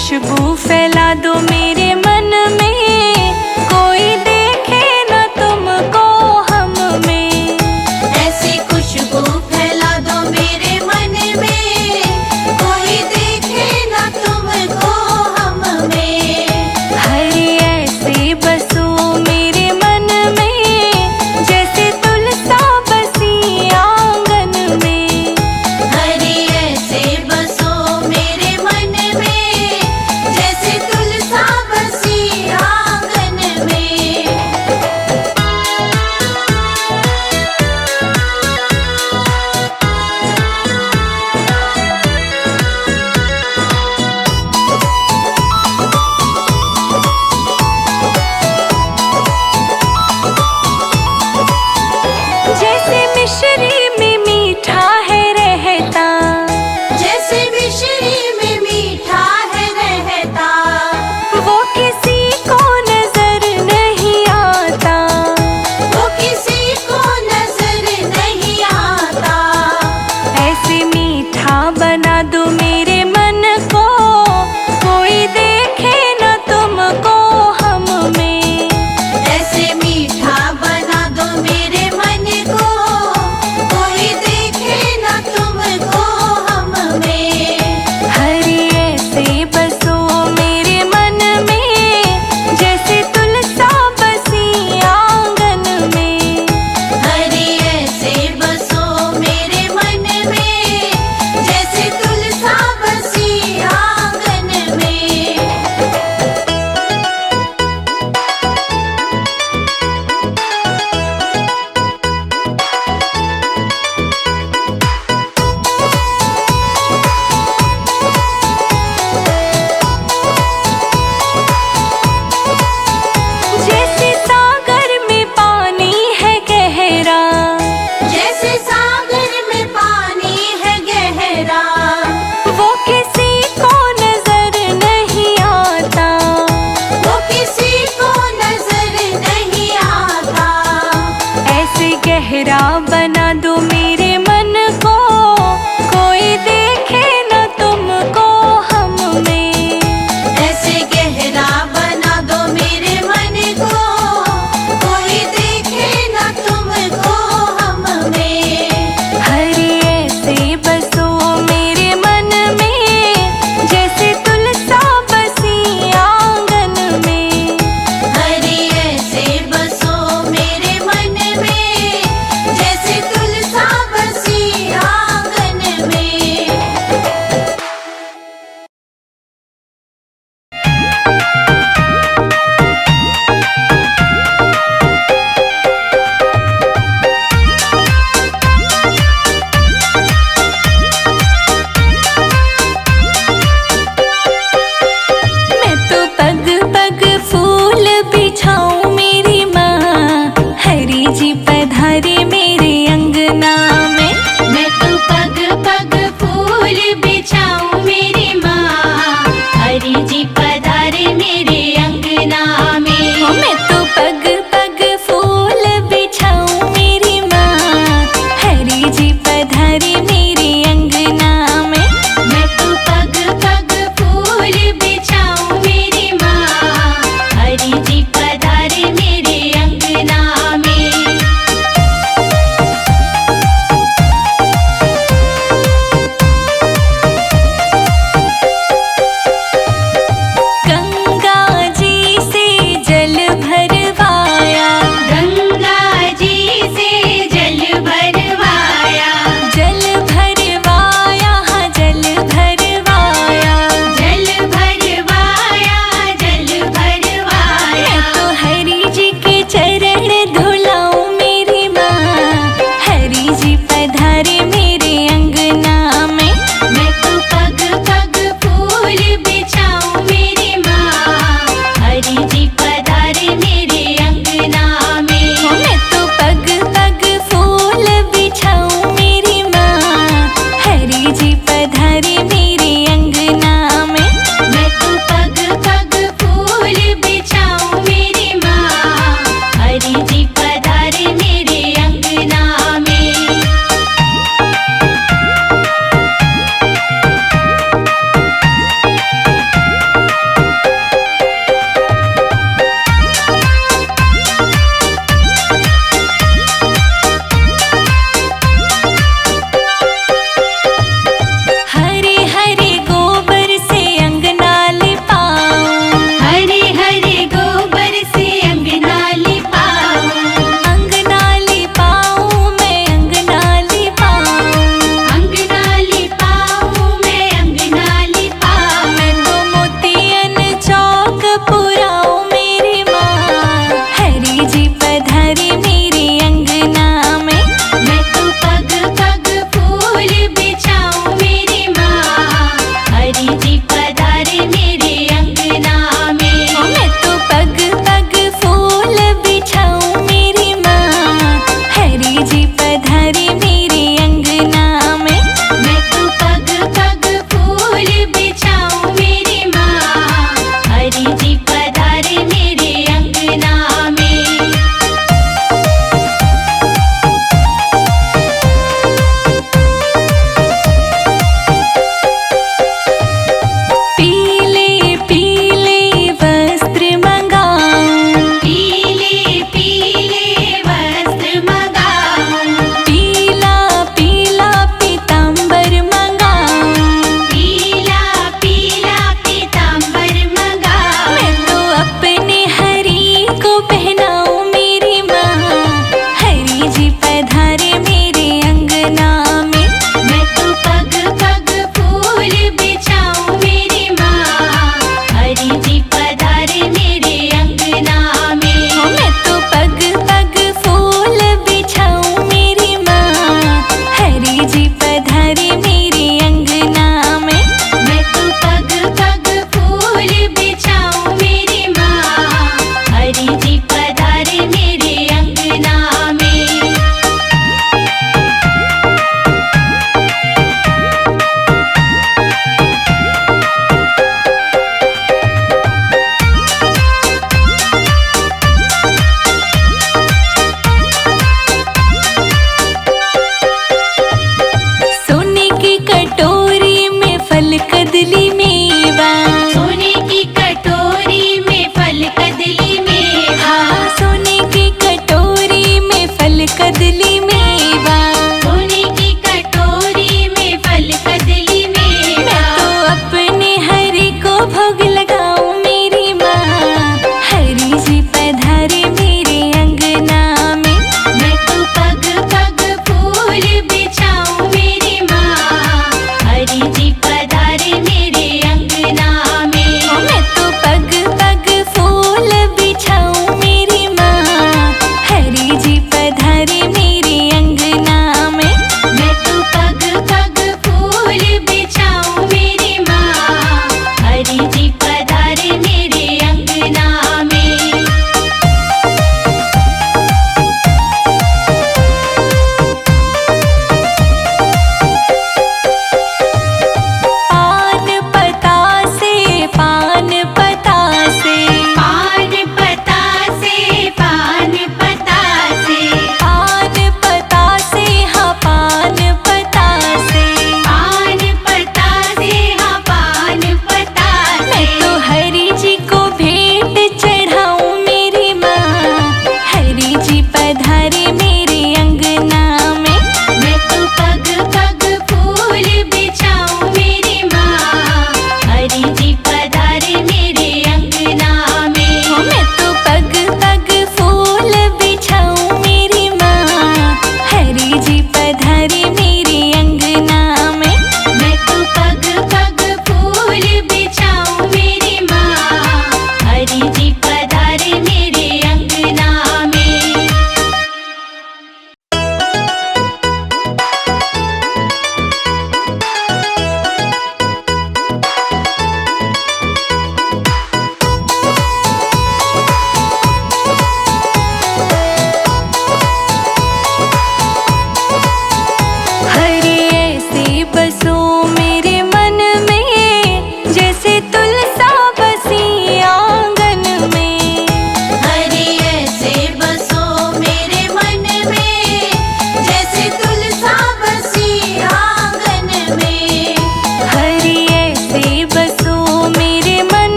खुशबू फैला दो मेरे मन में, कोई देखे न तुमको हम में। ऐसी खुशबू फैला दो मेरे मन में, कोई देखे न तुमको हम में। हरे ऐसे बसो मेरे मन में, जैसे तुलसा बसी आंगन में। हरे ऐसे बसो मेरे मन में, जैसे तुलसा बसी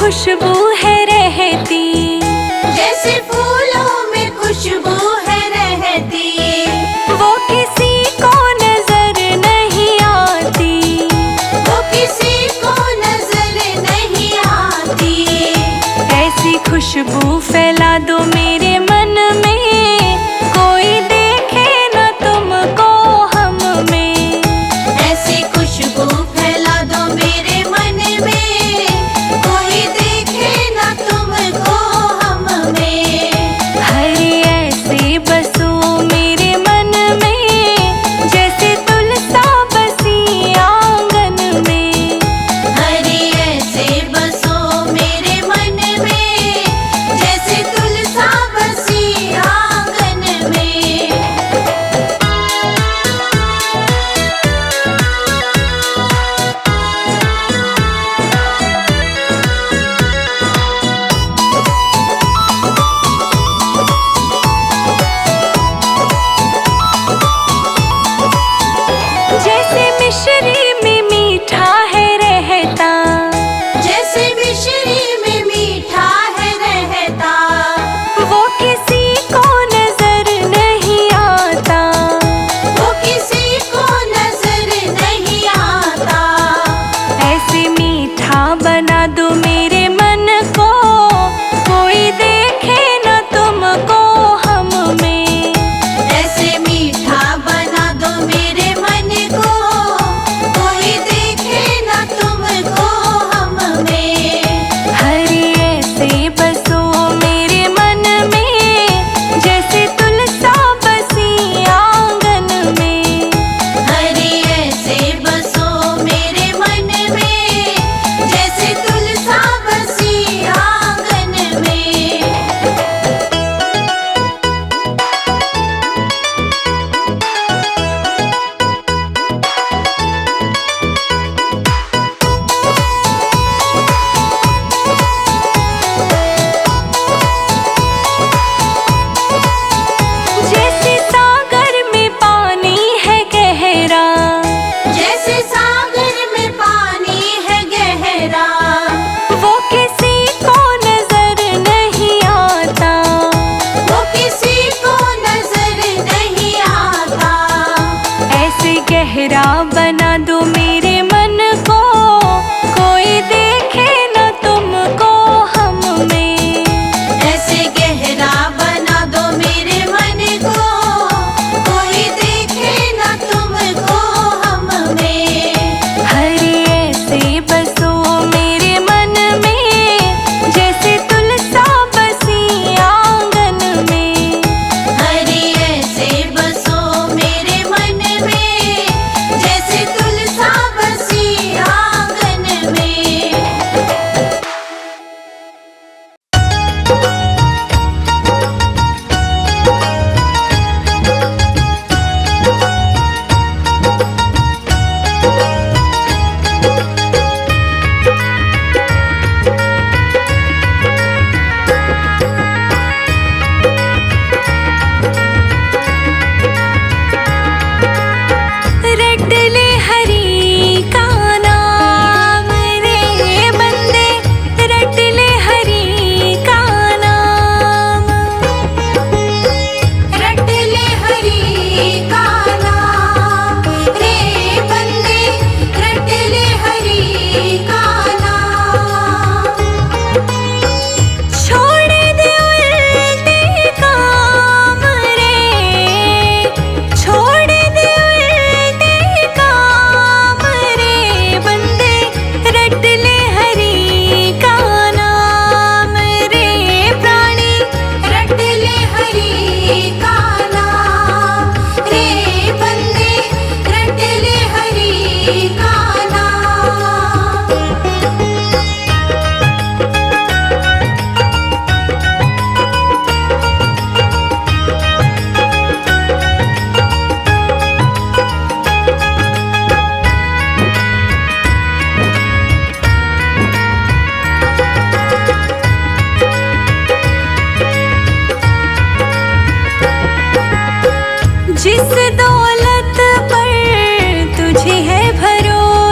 खुशबू है रहती, जैसे फूलों में खुशबू है रहती, वो किसी को नजर नहीं आती, वो किसी को नजर नहीं आती। ऐसी खुशबू फैला दो मेरे मन में, कोई देखे न तुमको हम में। ऐसी खुशबू फैला दो मेरे मन में, कोई देखे ना तुमको हम में। हरे ऐसे बसो मेरे मन में, जैसे तुलसा बसी आंगन में। हरी ऐसे बसो मेरे मन में, जैसे तुलसा बसी आंगन में। जैसे मिश्री में मीठा है रहता, जैसे मिश्री में मीठा है रहता, वो किसी को नजर नहीं आता। वो किसी को नजर नहीं आता। ऐसे मीठा बना दो मेरे मन को, कोई देखे न तुमको हम में। ऐसे मीठा बना दो मेरे मन को, कोई देखे ना तुमको हम में। हरे ऐसे बसो मेरे मन में, जैसे तुलसा बसी आंगन में। हरी ऐसे बसो मेरे मन में, जैसे तुलसा बसी आंगन में। जैसे सागर में पानी है गहरा, जैसे सागर में पानी है गहरा, वो किसी को नजर नहीं आता। वो किसी को नजर नहीं आता। ऐसे गहरा बना दो मेरे मन को, कोई देखे न तुमको हम में। ऐसे गहरा बना दो मेरे मन को, कोई देखे ना तुमको हम में। हरे ऐसे बसो मेरे मन में, जैसे तुलसा बसी आंगन में। हरी ऐसे बसो मेरे मन में, जैसे तुलसा बसी आंगन में। रट ले हरि का नाम रे बंदे, रट ले हरि का नाम। रट ले हरी का नाम रे बंदे, रट ले हरी का नाम। छोड़ दे उल्टे काम रे, छोड़ दे उल्टे काम रे बंदे, रट ले हरि का नाम रे प्राणी। रट ले हरी का नाम रे बंदे, रट ले हरी का नाम। जिस दौलत पर तुझे है भरोसा,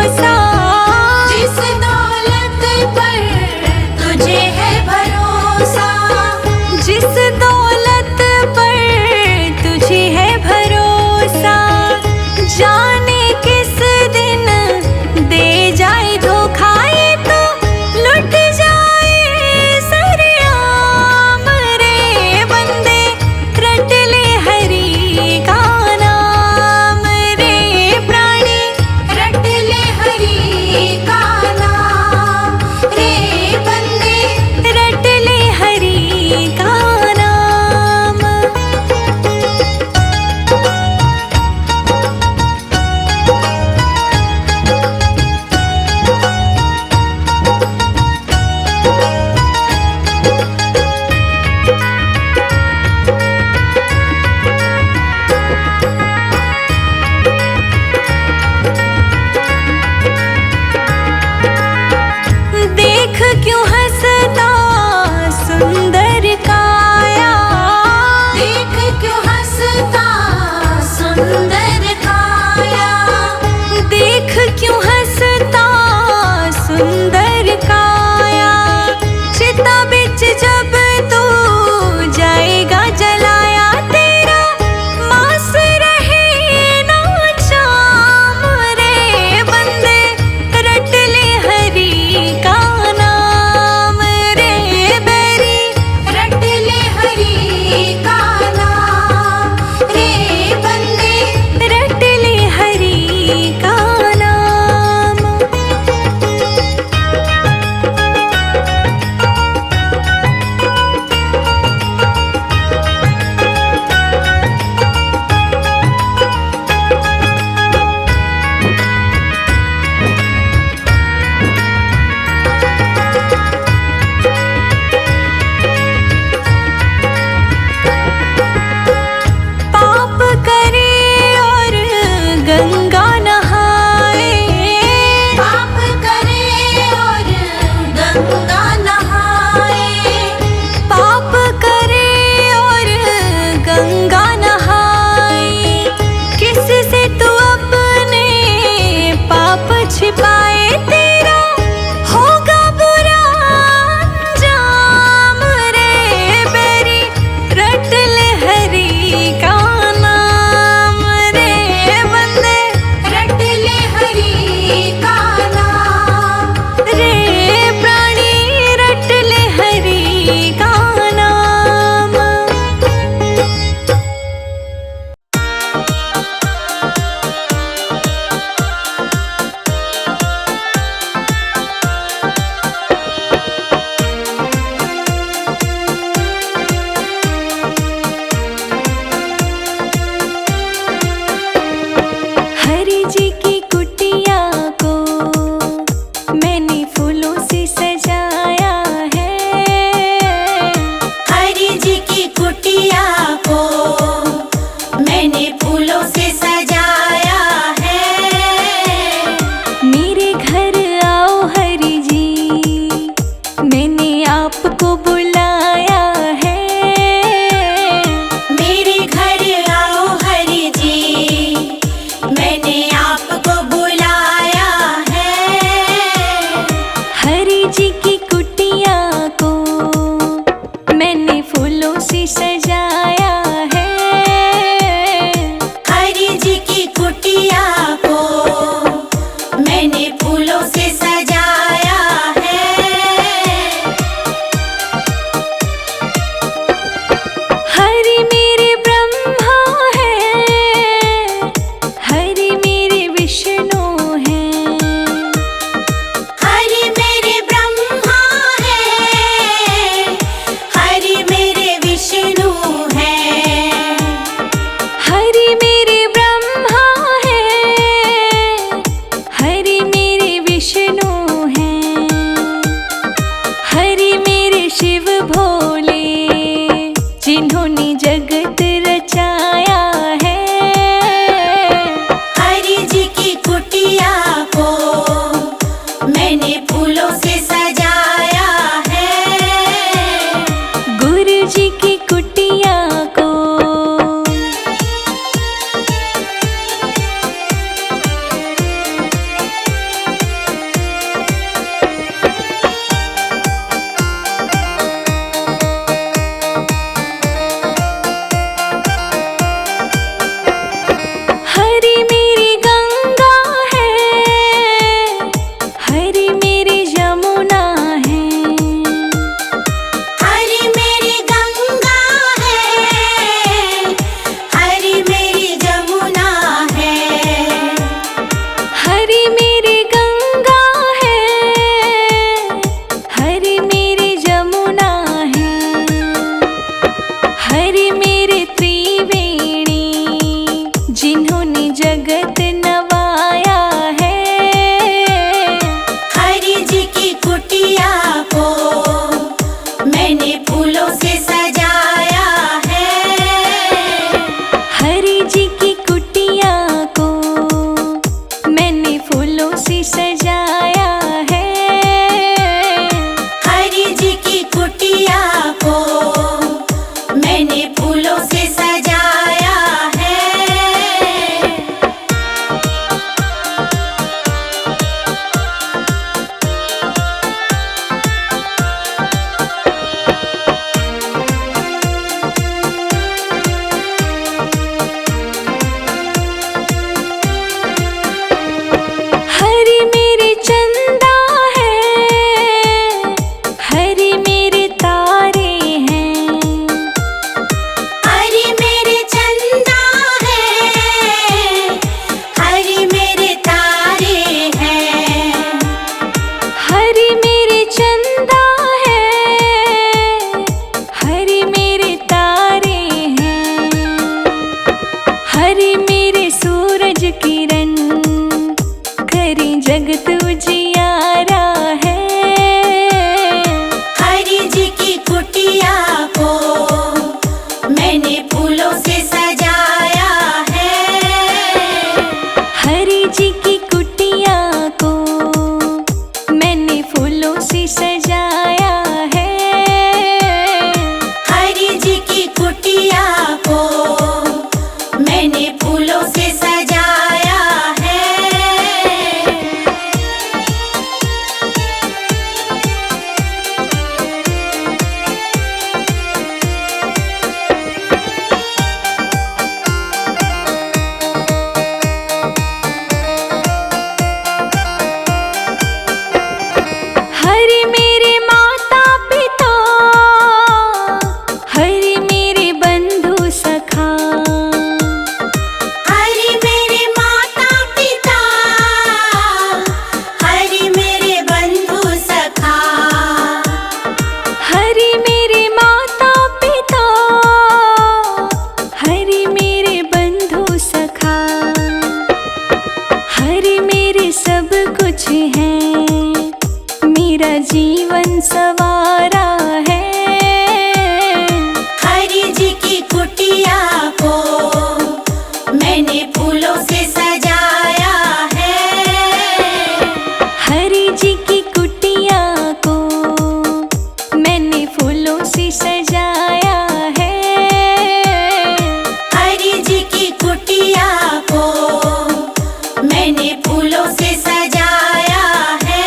से सजाया है। हरि जी की कुटिया को मैंने फूलों से सजाया है। हरि मेरे चंदा है, हरि मेरे तारे हैं। हरि मेरे चंदा है, हरि मेरे तारे हैं। हरि मेरे चंदा है, हरि मेरे तारे हैं। हरि मेरे सूरज किरण करें जगत उजियारा है। हरि जी की कुटिया को मैंने फूलों से सजाया है। हरि जी की कुटिया को मैंने फूलों से सजाया है। हरि जी की कुटिया को मैंने फूलों से सजाया है। हरि मेरे माता पिता, हरि मेरे बंधु सखा। हरि मेरे माता पिता, हरि मेरे बंधु सखा। हरि मेरे माता पिता, हरि मेरे बंधु सखा। हरि मेरे सब कुछ है, मेरा जीवन सवारा है। हरि जी की कुटिया को मैंने फूलों से सजाया है। हरि जी की कुटिया को मैंने फूलों से सजाया है। हरि जी की कुटिया को मैंने फूलों से सजाया है।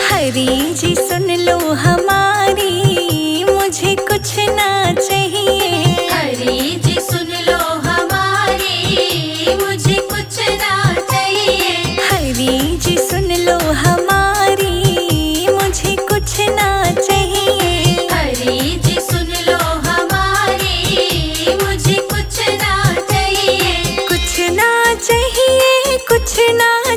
हरि जी सुन लो हमारी, मुझे कुछ ना चाहिए। हरि जी सुन लो हमारी, मुझे कुछ ना चाहिए। हरि जी सुन लो हमारी, मुझे कुछ ना चाहिए। हरि जी सुन लो हमारी, मुझे कुछ ना चाहिए। कुछ ना चाहिए, कुछ ना